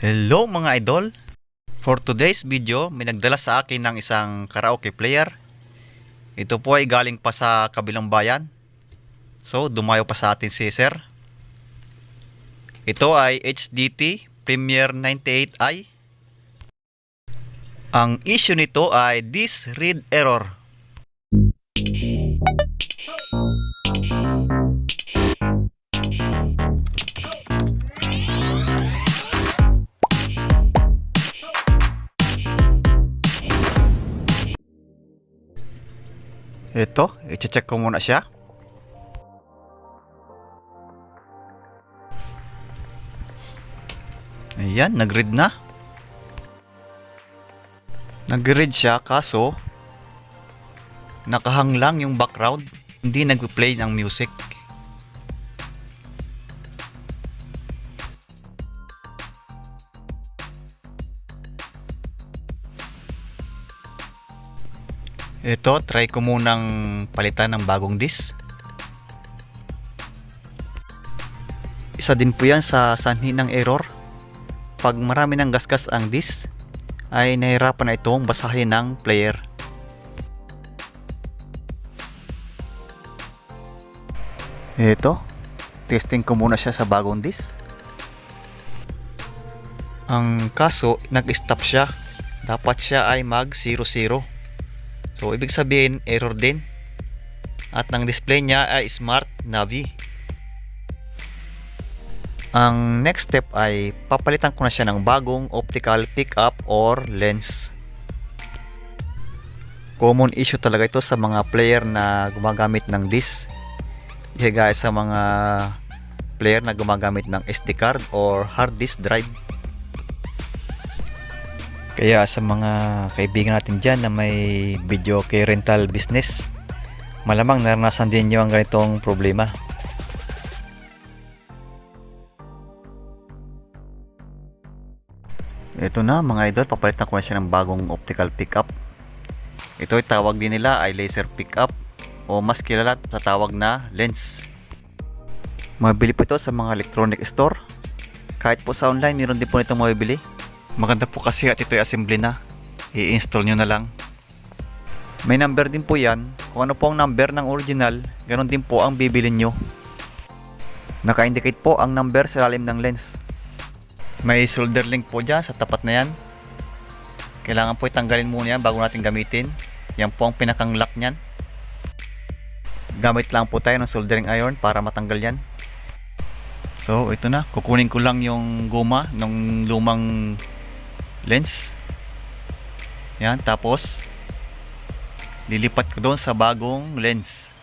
Hello mga idol! For today's video, may nagdala sa akin ng isang karaoke player. Ito po ay galing pa sa kabilang bayan. So, dumayo pa sa atin si Sir. Ito ay HDT Premier 98i. Ang issue nito ay this read error. Ito, i-check ko muna siya. Ayan, nag-read na. Nag-read siya kaso nakahang lang yung background, hindi nag-play ng music. Ito, try ko munang palitan ng bagong disk. Isa din po yan sa sanhi ng error. Pag marami ng gasgas ang disk, ay nahirapan na itong basahin ng player. Ito, testing ko muna siya sa bagong disk. Ang kaso, nag-stop siya. Dapat siya ay mag 00. So, ibig sabihin, error din. At ang display niya ay Smart Navi. Ang next step ay papalitan ko na siya ng bagong optical pickup or lens. Common issue talaga ito sa mga player na gumagamit ng disk. Kaya sa mga player na gumagamit ng SD card or hard disk drive. Kaya sa mga kaibigan natin dyan na may video kay rental business, malamang naranasan din nyo ang ganitong problema. Ito na mga idol, papalitan ko na siya ng bagong optical pickup. Ito ay tawag din nila ay laser pickup o mas kilala sa tawag na lens. Mabili po ito sa mga electronic store. Kahit po sa online, meron din po ito mabibili. Maganda po kasi at ito ay assembly na. I-install nyo na lang. May number din po yan. Kung ano po ang number ng original, ganon din po ang bibilin nyo. Naka-indicate po ang number sa ilalim ng lens. May solder link po dyan sa tapat na yan. Kailangan po itanggalin muna yan bago natin gamitin. Yan po ang pinakang lock nyan. Gamit lang po tayo ng soldering iron para matanggal yan. So ito na, kukunin ko lang yung goma ng lumang lens. Yan, tapos lilipat ko doon sa bagong lens.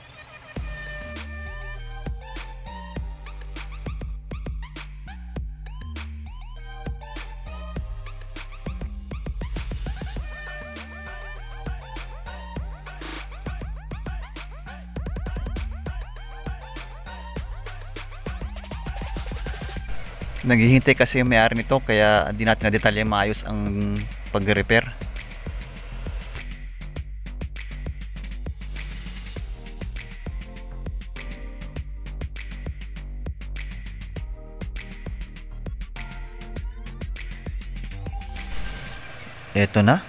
Naghihintay kasi yung may-ari nito kaya di natin na detalye maayos ang pag-repair. Eto na,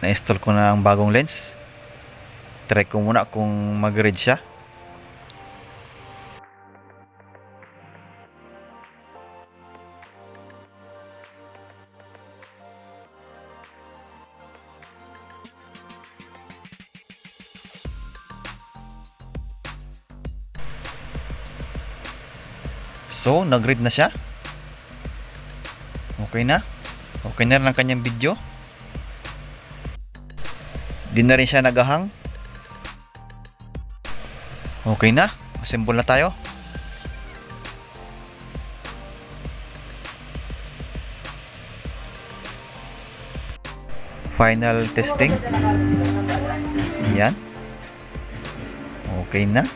na-install ko na ang bagong lens. Try ko muna kung mag-read siya. So, nag-read na siya. Okay na. Okay na rin ang kanyang video. Di na rin siya nagahang. Okay na. Assemble na tayo. Final testing. Yan. Okay na.